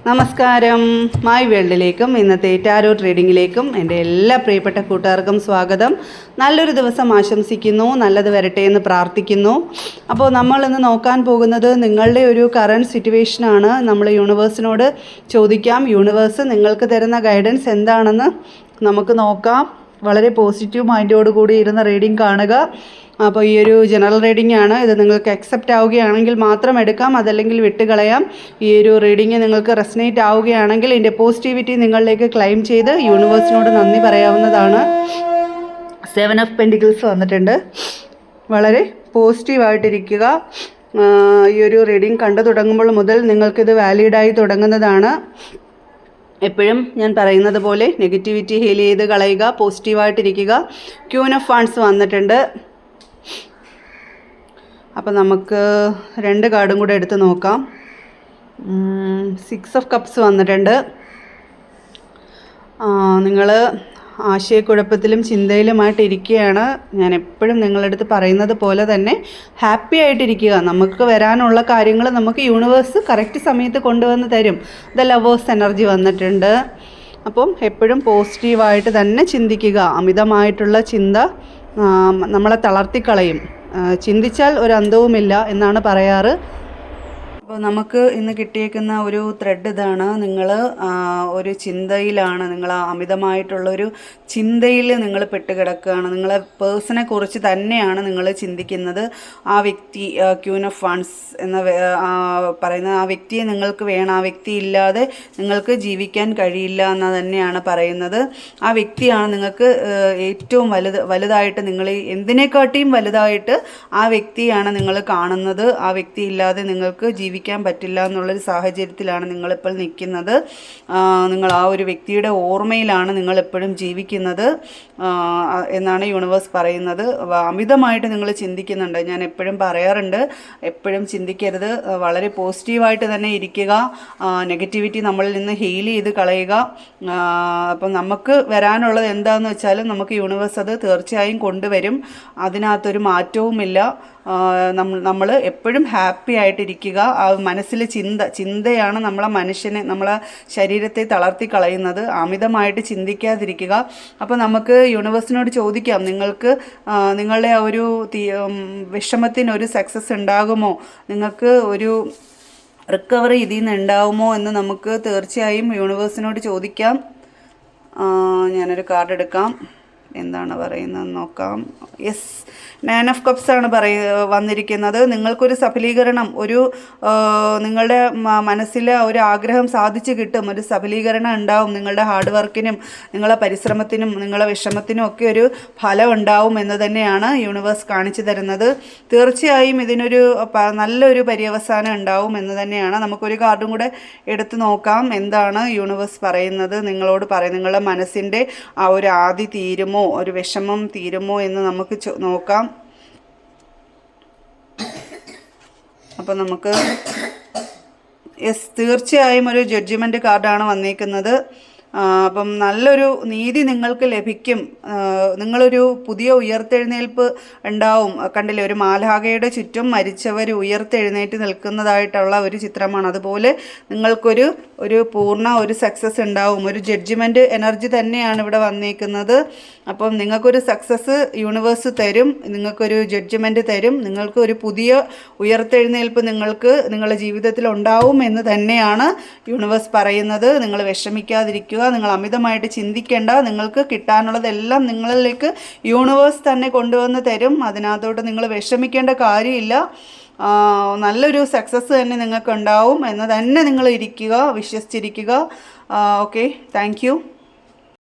നമസ്കാരം. മൈ വേൾഡിലേക്കും ഇന്നത്തെ ടാരോ ട്രേഡിങ്ങിലേക്കും എൻ്റെ എല്ലാ പ്രിയപ്പെട്ട കൂട്ടുകാർക്കും സ്വാഗതം. നല്ലൊരു ദിവസം ആശംസിക്കുന്നു, നല്ലത് വരട്ടെ എന്ന് പ്രാർത്ഥിക്കുന്നു. അപ്പോൾ നമ്മൾ ഇന്ന് നോക്കാൻ പോകുന്നത് നിങ്ങളുടെ ഒരു കറണ്ട് സിറ്റുവേഷനാണ്. നമ്മൾ യൂണിവേഴ്സിനോട് ചോദിക്കാം, യൂണിവേഴ്സ് നിങ്ങൾക്ക് തരുന്ന ഗൈഡൻസ് എന്താണെന്ന് നമുക്ക് നോക്കാം. വളരെ പോസിറ്റീവ് മൈൻഡോട് കൂടി ഇരുന്ന് റീഡിംഗ് കാണുക. അപ്പോൾ ഈ ഒരു ജനറൽ റീഡിംഗ് ആണ്. ഇത് നിങ്ങൾക്ക് അക്സെപ്റ്റ് ആവുകയാണെങ്കിൽ മാത്രം എടുക്കാം, അതല്ലെങ്കിൽ വിട്ടുകളയാം. ഈ ഒരു റീഡിംഗ് നിങ്ങൾക്ക് റെസനേറ്റ് ആവുകയാണെങ്കിൽ ഇതിൻ്റെ പോസിറ്റിവിറ്റി നിങ്ങളിലേക്ക് ക്ലെയിം ചെയ്ത് യൂണിവേഴ്സിനോട് നന്ദി പറയാവുന്നതാണ്. 7 ഓഫ് പെൻറ്റിക്കിൾസ് വന്നിട്ടുണ്ട്. വളരെ പോസിറ്റീവായിട്ടിരിക്കുക. ഈ ഒരു റീഡിംഗ് കണ്ടു തുടങ്ങുമ്പോൾ മുതൽ നിങ്ങൾക്കിത് വാലിഡായി തുടങ്ങുന്നതാണ്. എപ്പോഴും ഞാൻ പറയുന്നത് പോലെ നെഗറ്റിവിറ്റി ഹീൽ ചെയ്ത് കളയുക, പോസിറ്റീവായിട്ടിരിക്കുക. ക്യൂൻ ഓഫ് വാൻഡ്സ് വന്നിട്ടുണ്ട്. അപ്പോൾ നമുക്ക് 2 കാർഡും കൂടെ എടുത്ത് നോക്കാം. 6 ഓഫ് കപ്സ് വന്നിട്ടുണ്ട്. നിങ്ങൾ ആശയക്കുഴപ്പത്തിലും ചിന്തയിലുമായിട്ട് ഇരിക്കുകയാണ്. ഞാൻ എപ്പോഴും നിങ്ങളുടെ അടുത്ത് പറയുന്നത് പോലെ തന്നെ ഹാപ്പി ആയിട്ടിരിക്കുക. നമുക്ക് വരാനുള്ള കാര്യങ്ങൾ നമുക്ക് യൂണിവേഴ്സ് കറക്റ്റ് സമയത്ത് കൊണ്ടുവന്ന് തരും. ദ ലവേഴ്സ് എനർജി വന്നിട്ടുണ്ട്. അപ്പം എപ്പോഴും പോസിറ്റീവായിട്ട് തന്നെ ചിന്തിക്കുക. അമിതമായിട്ടുള്ള ചിന്ത നമ്മളെ തളർത്തിക്കളയും. ചിന്തിച്ചാൽ ഒരു അന്തവുമില്ല എന്നാണ് പറയാറ്. അപ്പോൾ നമുക്ക് ഇന്ന് കിട്ടിയേക്കുന്ന ഒരു ത്രെഡ് ഇതാണ്. നിങ്ങൾ ഒരു ചിന്തയിലാണ്, നിങ്ങൾ അമിതമായിട്ടുള്ളൊരു ചിന്തയിൽ നിങ്ങൾ പെട്ടുകിടക്കുകയാണ്. നിങ്ങളെ പേഴ്സണെ കുറിച്ച് തന്നെയാണ് നിങ്ങൾ ചിന്തിക്കുന്നത്. ആ വ്യക്തി, ക്യൂൻ ഓഫ് വാൻഡ്സ് എന്ന പറയുന്ന ആ വ്യക്തിയെ നിങ്ങൾക്ക് വേണം. ആ വ്യക്തി ഇല്ലാതെ നിങ്ങൾക്ക് ജീവിക്കാൻ കഴിയില്ല എന്ന് തന്നെയാണ് പറയുന്നത്. ആ വ്യക്തിയാണ് നിങ്ങൾക്ക് ഏറ്റവും വലുതായിട്ട്, നിങ്ങൾ എന്തിനെക്കാട്ടിയും വലുതായിട്ട് ആ വ്യക്തിയാണ് നിങ്ങൾ കാണുന്നത്. ആ വ്യക്തി ഇല്ലാതെ നിങ്ങൾക്ക് ജീവിക്കാൻ പറ്റില്ല എന്നുള്ളൊരു സാഹചര്യത്തിലാണ് നിങ്ങളിപ്പോൾ നിൽക്കുന്നത്. നിങ്ങൾ ആ ഒരു വ്യക്തിയുടെ ഓർമ്മയിലാണ് നിങ്ങളെപ്പോഴും ജീവിക്കുന്നത് എന്നാണ് യൂണിവേഴ്സ് പറയുന്നത്. അമിതമായിട്ട് നിങ്ങൾ ചിന്തിക്കുന്നുണ്ട്. ഞാൻ എപ്പോഴും പറയാറുണ്ട്, എപ്പോഴും ചിന്തിക്കരുത്. വളരെ പോസിറ്റീവായിട്ട് തന്നെ ഇരിക്കുക. നെഗറ്റിവിറ്റി നമ്മളിൽ നിന്ന് ഹീൽ ചെയ്ത് കളയുക. അപ്പം നമുക്ക് വരാനുള്ളത് എന്താണെന്ന് വെച്ചാലും നമുക്ക് യൂണിവേഴ്സ് അത് തീർച്ചയായും കൊണ്ടുവരും. അതിനകത്തൊരു മാറ്റവുമില്ല. നമ്മൾ എപ്പോഴും ഹാപ്പി ആയിട്ടിരിക്കുക. ആ മനസ്സിൽ ചിന്തയാണ് നമ്മളെ മനുഷ്യനെ, നമ്മളെ ശരീരത്തെ തളർത്തി കളയുന്നത്. അമിതമായിട്ട് ചിന്തിക്കാതിരിക്കുക. അപ്പോൾ നമുക്ക് യൂണിവേഴ്സിനോട് ചോദിക്കാം, നിങ്ങൾക്ക് നിങ്ങളുടെ ആ ഒരു വിഷമത്തിനൊരു സക്സസ് ഉണ്ടാകുമോ, നിങ്ങൾക്ക് ഒരു റിക്കവറി ഇതിൽ നിന്ന് ഉണ്ടാവുമോ എന്ന് നമുക്ക് തീർച്ചയായും യൂണിവേഴ്സിനോട് ചോദിക്കാം. ഞാനൊരു കാർഡ് എടുക്കാം, എന്താണ് പറയുന്നത് നോക്കാം. യെസ്, 9 ഓഫ് കപ്സ് ആണ് വന്നിരിക്കുന്നത്. നിങ്ങൾക്കൊരു സഫലീകരണം, ഒരു നിങ്ങളുടെ മനസ്സിലെ ഒരു ആഗ്രഹം സാധിച്ചു കിട്ടും. ഒരു സഫലീകരണം ഉണ്ടാവും. നിങ്ങളുടെ ഹാർഡ് വർക്കിനും നിങ്ങളുടെ പരിശ്രമത്തിനും നിങ്ങളുടെ വിഷമത്തിനും ഒക്കെ ഒരു ഫലം ഉണ്ടാവും എന്ന് തന്നെയാണ് യൂണിവേഴ്സ് കാണിച്ചു തരുന്നത്. തീർച്ചയായും ഇതിനൊരു നല്ലൊരു പര്യവസാനം ഉണ്ടാവും എന്ന് തന്നെയാണ്. നമുക്കൊരു കാർഡും കൂടെ എടുത്ത് നോക്കാം. എന്താണ് യൂണിവേഴ്സ് പറയുന്നത് നിങ്ങളോട് നിങ്ങളുടെ മനസ്സിൻ്റെ ആ ഒരു ആദി തീരുമോ, ഒരു വിഷമം തീരുമോ എന്ന് നമുക്ക് നോക്കാം. അപ്പോൾ നമുക്ക് തീർച്ചയായും ഒരു ജഡ്ജ്മെൻറ്റ് കാർഡാണ് വന്നിരിക്കുന്നത്. അപ്പം നല്ലൊരു നീതി നിങ്ങൾക്ക് ലഭിക്കും. നിങ്ങളൊരു പുതിയ ഉയർത്തെഴുന്നേൽപ്പ് ഉണ്ടാവും. കണ്ടില്ലേ, ഒരു മാലാഖയുടെ ചുറ്റും മരിച്ചവർ ഉയർത്തെഴുന്നേറ്റ് നിൽക്കുന്നതായിട്ടുള്ള ഒരു ചിത്രമാണ്. അതുപോലെ നിങ്ങൾക്കൊരു പൂർണ്ണ ഒരു സക്സസ് ഉണ്ടാവും. ഒരു ജഡ്ജ്മെൻറ്റ് എനർജി തന്നെയാണ് ഇവിടെ വന്നിരിക്കുന്നത്. അപ്പം നിങ്ങൾക്കൊരു സക്സസ് യൂണിവേഴ്സ് തരും, നിങ്ങൾക്കൊരു ജഡ്ജ്മെൻറ്റ് തരും. നിങ്ങൾക്ക് ഒരു പുതിയ ഉയർത്തെഴുന്നേൽപ്പ് നിങ്ങളുടെ ജീവിതത്തിൽ ഉണ്ടാവും എന്ന് തന്നെയാണ് യൂണിവേഴ്സ് പറയുന്നത്. നിങ്ങൾ വിഷമിക്കാതിരിക്കുക. നിങ്ങൾ അമിതമായിട്ട് ചിന്തിക്കേണ്ട. നിങ്ങൾക്ക് കിട്ടാനുള്ളതെല്ലാം നിങ്ങളിലേക്ക് യൂണിവേഴ്സ് തന്നെ കൊണ്ടുവന്ന് തരും. അതിനകത്തോട്ട് നിങ്ങൾ വിഷമിക്കേണ്ട കാര്യമില്ല. നല്ലൊരു സക്സസ് തന്നെ നിങ്ങൾക്ക് ഉണ്ടാവും എന്ന് തന്നെ നിങ്ങൾ ഇരിക്കുക, വിശ്വസിച്ചിരിക്കുക. Okay, thank you.